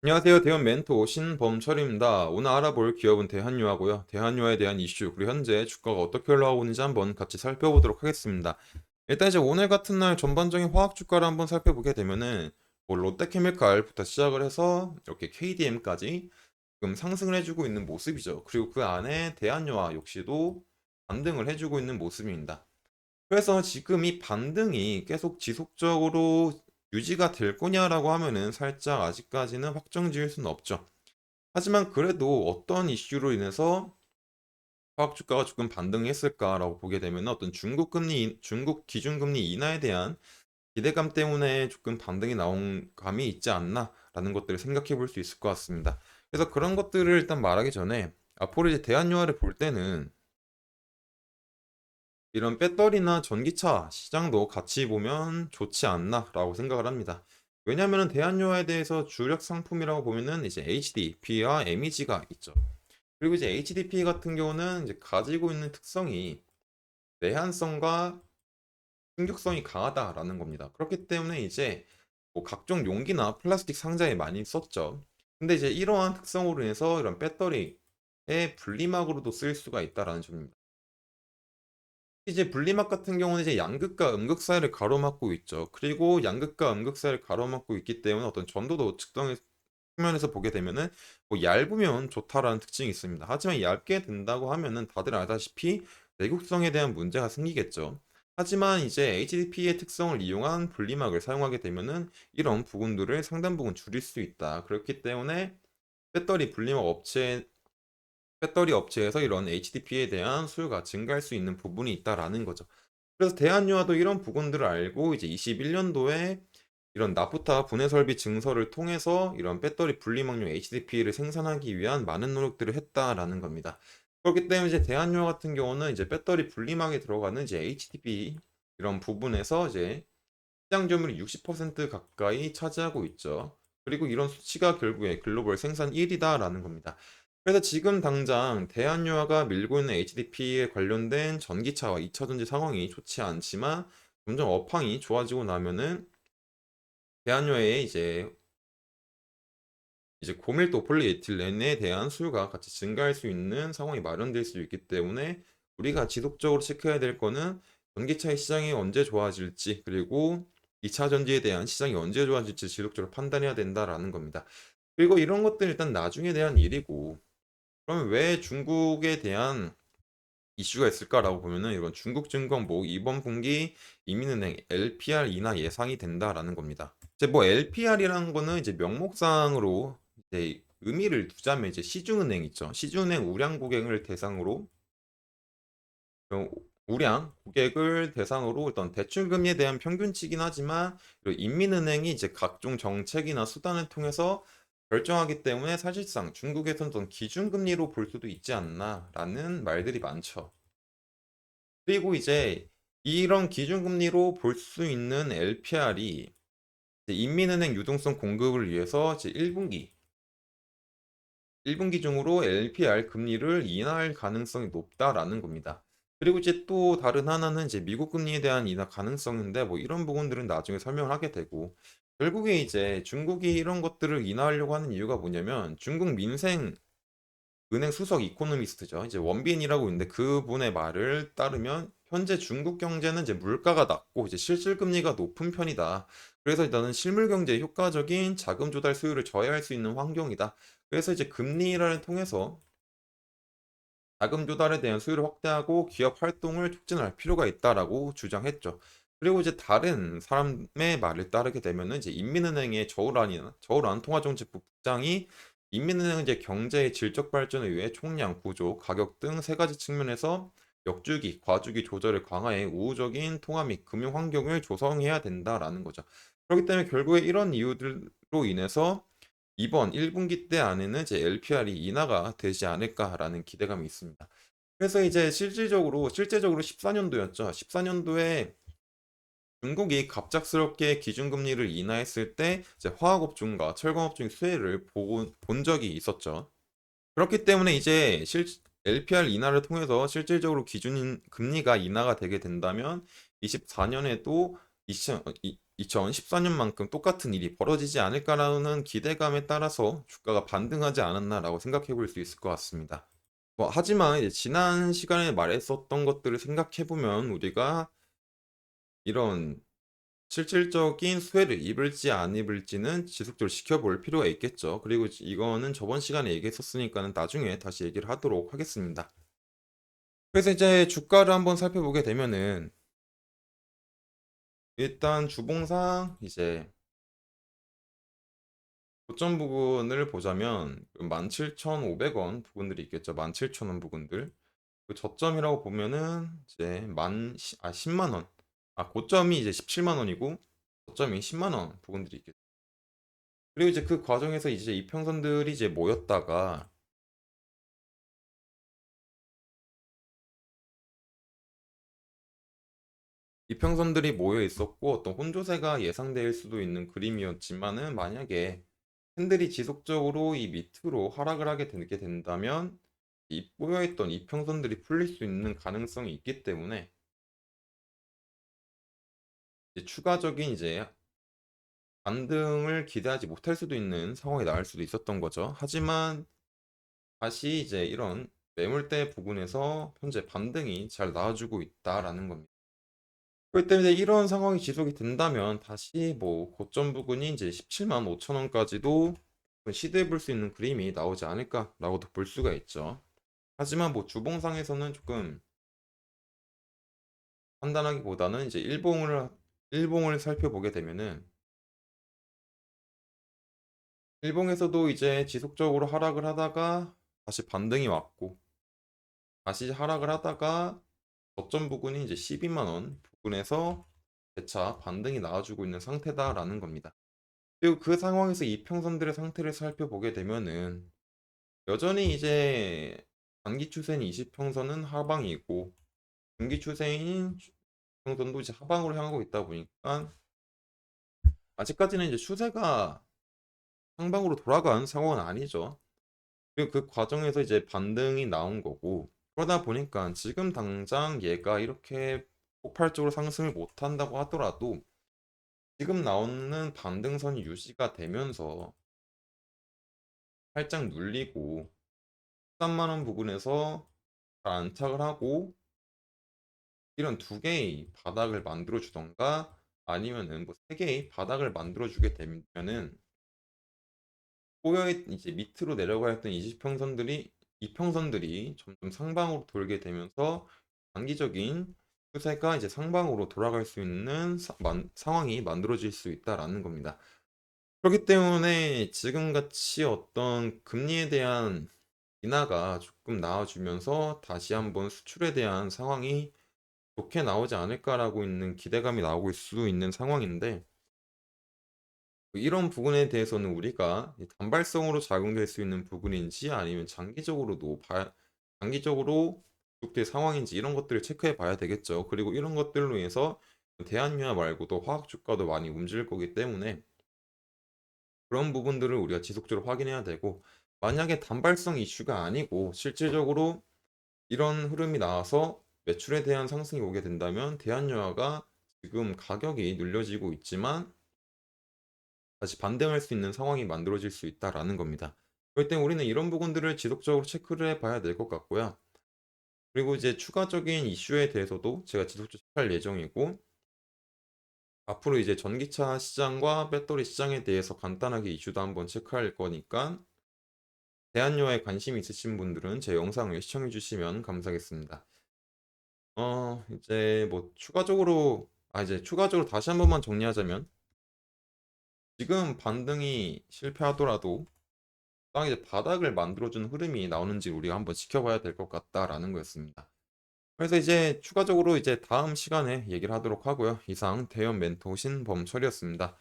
안녕하세요. 대현 멘토 신범철입니다. 오늘 알아볼 기업은 대한유화고요. 대한유화에 대한 이슈, 그리고 현재 주가가 어떻게 흘러가고 있는지 한번 같이 살펴보도록 하겠습니다. 일단 이제 오늘 같은 날 전반적인 화학 주가를 한번 살펴보게 되면은 뭐 롯데케미칼부터 시작을 해서 이렇게 KDM까지 지금 상승을 해주고 있는 모습이죠. 그리고 그 안에 대한유화 역시도 반등을 해주고 있는 모습입니다. 그래서 지금 이 반등이 계속 지속적으로 유지가 될 거냐라고 하면은 살짝 아직까지는 확정 지을 수는 없죠. 하지만 그래도 어떤 이슈로 인해서 화학 주가가 조금 반등했을까라고 보게 되면 어떤 중국 기준금리 인하에 대한 기대감 때문에 조금 반등이 나온 감이 있지 않나라는 것들을 생각해 볼 수 있을 것 같습니다. 그래서 그런 것들을 일단 말하기 전에 앞으로 이제 대한유화를 볼 때는 이런 배터리나 전기차 시장도 같이 보면 좋지 않나라고 생각을 합니다. 왜냐하면 대한유화에 대해서 주력 상품이라고 보면은 이제 HDP와 MEG가 있죠. 그리고 이제 HDP 같은 경우는 이제 가지고 있는 특성이 내한성과 충격성이 강하다라는 겁니다. 그렇기 때문에 이제 뭐 각종 용기나 플라스틱 상자에 많이 썼죠. 근데 이제 이러한 특성으로 인해서 이런 배터리의 분리막으로도 쓰일 수가 있다라는 점입니다. 이제 분리막 같은 경우는 이제 양극과 음극 사이를 가로막고 있죠. 그리고 양극과 음극 사이를 가로막고 있기 때문에 어떤 전도도 측정의 측면에서 보게 되면은 뭐 얇으면 좋다라는 특징이 있습니다. 하지만 얇게 된다고 하면은 다들 알다시피 내구성에 대한 문제가 생기겠죠. 하지만 이제 HDP의 특성을 이용한 분리막을 사용하게 되면은 이런 부분들을 상당 부분 줄일 수 있다. 그렇기 때문에 배터리 분리막 업체 배터리 업체에서 이런 HDP에 대한 수요가 증가할 수 있는 부분이 있다라는 거죠. 그래서 대한유화도 이런 부분들을 알고 이제 21년도에 이런 나프타 분해 설비 증설을 통해서 이런 배터리 분리막용 HDP를 생산하기 위한 많은 노력들을 했다라는 겁니다. 그렇기 때문에 이제 대한유화 같은 경우는 이제 배터리 분리막에 들어가는 이제 HDP 이런 부분에서 이제 시장 점유율이 60% 가까이 차지하고 있죠. 그리고 이런 수치가 결국에 글로벌 생산 1위다라는 겁니다. 그래서 지금 당장 대한유화가 밀고 있는 HDP에 관련된 전기차와 2차 전지 상황이 좋지 않지만 점점 업황이 좋아지고 나면은 대한유화의 이제 고밀도 폴리에틸렌에 대한 수요가 같이 증가할 수 있는 상황이 마련될 수 있기 때문에 우리가 지속적으로 체크해야 될 거는 전기차의 시장이 언제 좋아질지, 그리고 2차 전지에 대한 시장이 언제 좋아질지 지속적으로 판단해야 된다라는 겁니다. 그리고 이런 것들은 일단 나중에 대한 일이고, 그러면 왜 중국에 대한 이슈가 있을까라고 보면은 이건 중국증권보 이번 분기 이민은행 LPR 인하 예상이 된다라는 겁니다. 이제 뭐 LPR이라는 거는 이제 명목상으로 이제 의미를 두자면 이제 시중은행 있죠. 시중은행 우량 고객을 대상으로 어, 우량 고객을 대상으로 어떤 대출금리에 대한 평균치긴 하지만 인민은행이 이제 각종 정책이나 수단을 통해서 결정하기 때문에 사실상 중국에서는 좀 기준금리로 볼 수도 있지 않나라는 말들이 많죠. 그리고 이제 이런 기준금리로 볼 수 있는 LPR이 인민은행 유동성 공급을 위해서 이제 1분기 중으로 LPR 금리를 인하할 가능성이 높다라는 겁니다. 그리고 이제 또 다른 하나는 이제 미국 금리에 대한 인하 가능성인데 뭐 이런 부분들은 나중에 설명을 하게 되고, 결국에 이제 중국이 이런 것들을 인하하려고 하는 이유가 뭐냐면 중국 민생 은행 수석 이코노미스트죠. 이제 원빈이라고 있는데 그분의 말을 따르면 현재 중국 경제는 이제 물가가 낮고 이제 실질 금리가 높은 편이다. 그래서 일단은 실물 경제에 효과적인 자금 조달 수요를 저해할 수 있는 환경이다. 그래서 이제 금리 인하를 통해서 자금 조달에 대한 수요를 확대하고 기업 활동을 촉진할 필요가 있다라고 주장했죠. 그리고 이제 다른 사람의 말을 따르게 되면은 이제 인민은행의 저우란 통화정책부 부장이 인민은행은 이제 경제의 질적 발전을 위해 총량, 구조, 가격 등 세 가지 측면에서 역주기, 과주기 조절을 강화해 우호적인 통화 및 금융 환경을 조성해야 된다라는 거죠. 그렇기 때문에 결국에 이런 이유들로 인해서 이번 1분기 때 안에는 이제 LPR이 인하가 되지 않을까라는 기대감이 있습니다. 그래서 이제 실제적으로 14년도였죠. 14년도에 중국이 갑작스럽게 기준금리를 인하했을 때 이제 화학업종과 철강업종의 수혜를 본 적이 있었죠. 그렇기 때문에 이제 LPR 인하를 통해서 실질적으로 기준 금리가 인하가 되게 된다면 24년에도 2014년만큼 똑같은 일이 벌어지지 않을까라는 기대감에 따라서 주가가 반등하지 않았나라고 생각해 볼 수 있을 것 같습니다. 하지만 이제 지난 시간에 말했었던 것들을 생각해 보면 우리가 이런 실질적인 수혜를 입을지 안 입을지는 지속적으로 지켜볼 필요가 있겠죠. 그리고 이거는 저번 시간에 얘기했었으니까는 나중에 다시 얘기를 하도록 하겠습니다. 그래서 이제 주가를 한번 살펴보게 되면은 일단 주봉상 이제 고점 부분을 보자면 17,500원 부분들이 있겠죠. 17,000원 부분들. 그 저점이라고 보면은 이제 10만 원. 고점이 이제 17만 원이고 저점이 10만 원 부분들이 있겠죠. 그리고 이제 그 과정에서 이제 이평선들이 이제 모였다가 이평선들이 모여 있었고 어떤 혼조세가 예상될 수도 있는 그림이었지만은 만약에 캔들이 지속적으로 이 밑으로 하락을 하게 되게 된다면 이 꼬여있던 이평선들이 풀릴 수 있는 가능성이 있기 때문에 이제 추가적인 이제 반등을 기대하지 못할 수도 있는 상황이 나올 수도 있었던 거죠. 하지만 다시 이제 이런 매물대 부분에서 현재 반등이 잘 나와주고 있다라는 겁니다. 그렇기 때문에 이런 상황이 지속이 된다면 다시 뭐 고점 부근이 이제 17만 5천 원까지도 시도해 볼 수 있는 그림이 나오지 않을까라고도 볼 수가 있죠. 하지만 뭐 주봉상에서는 조금 판단하기보다는 이제 일봉을 살펴보게 되면은 일봉에서도 이제 지속적으로 하락을 하다가 다시 반등이 왔고 다시 하락을 하다가 저점 부근이 이제 12만 원 부근에서 재차 반등이 나와주고 있는 상태다라는 겁니다. 그리고 그 상황에서 이평선들의 상태를 살펴보게 되면은 여전히 이제 단기 추세인 20평선은 하방이고 중기 추세인 평선도 이제 하방으로 향하고 있다 보니까 아직까지는 이제 추세가 상방으로 돌아간 상황은 아니죠. 그리고 그 과정에서 이제 반등이 나온 거고 그러다 보니까 지금 당장 얘가 이렇게 폭발적으로 상승을 못 한다고 하더라도 지금 나오는 반등선이 유지가 되면서 살짝 눌리고 13만 원 부근에서 잘 안착을 하고 이런 두 개의 바닥을 만들어 주던가 아니면은 뭐 세 개의 바닥을 만들어 주게 되면은 꼬여있 이제 밑으로 내려가 있던 이평선들이 점점 상방으로 돌게 되면서 단기적인 추세가 이제 상방으로 돌아갈 수 있는 상황이 만들어질 수 있다라는 겁니다. 그렇기 때문에 지금같이 어떤 금리에 대한 인하가 조금 나와주면서 다시 한번 수출에 대한 상황이 좋게 나오지 않을까라고 있는 기대감이 나오고 있을 수 있는 상황인데 이런 부분에 대해서는 우리가 단발성으로 작용될 수 있는 부분인지 아니면 장기적으로 지속될 상황인지 이런 것들을 체크해 봐야 되겠죠. 그리고 이런 것들로 인해서 대한유화 말고도 화학 주가도 많이 움직일 거기 때문에 그런 부분들을 우리가 지속적으로 확인해야 되고 만약에 단발성 이슈가 아니고 실질적으로 이런 흐름이 나와서 매출에 대한 상승이 오게 된다면 대한유화가 지금 가격이 눌려지고 있지만 다시 반등할 수 있는 상황이 만들어질 수 있다라는 겁니다. 그럴 때 우리는 이런 부분들을 지속적으로 체크를 해봐야 될 것 같고요. 그리고 이제 추가적인 이슈에 대해서도 제가 지속적으로 체크할 예정이고 앞으로 이제 전기차 시장과 배터리 시장에 대해서 간단하게 이슈도 한번 체크할 거니까 대한요에 관심 있으신 분들은 제 영상을 시청해 주시면 감사하겠습니다. 이제 뭐 이제 추가적으로 다시 한 번만 정리하자면 지금 반등이 실패하더라도 딱 이제 바닥을 만들어주는 흐름이 나오는지 우리가 한번 지켜봐야 될 것 같다라는 거였습니다. 그래서 이제 추가적으로 이제 다음 시간에 얘기를 하도록 하고요. 이상 대형 멘토 신범철이었습니다.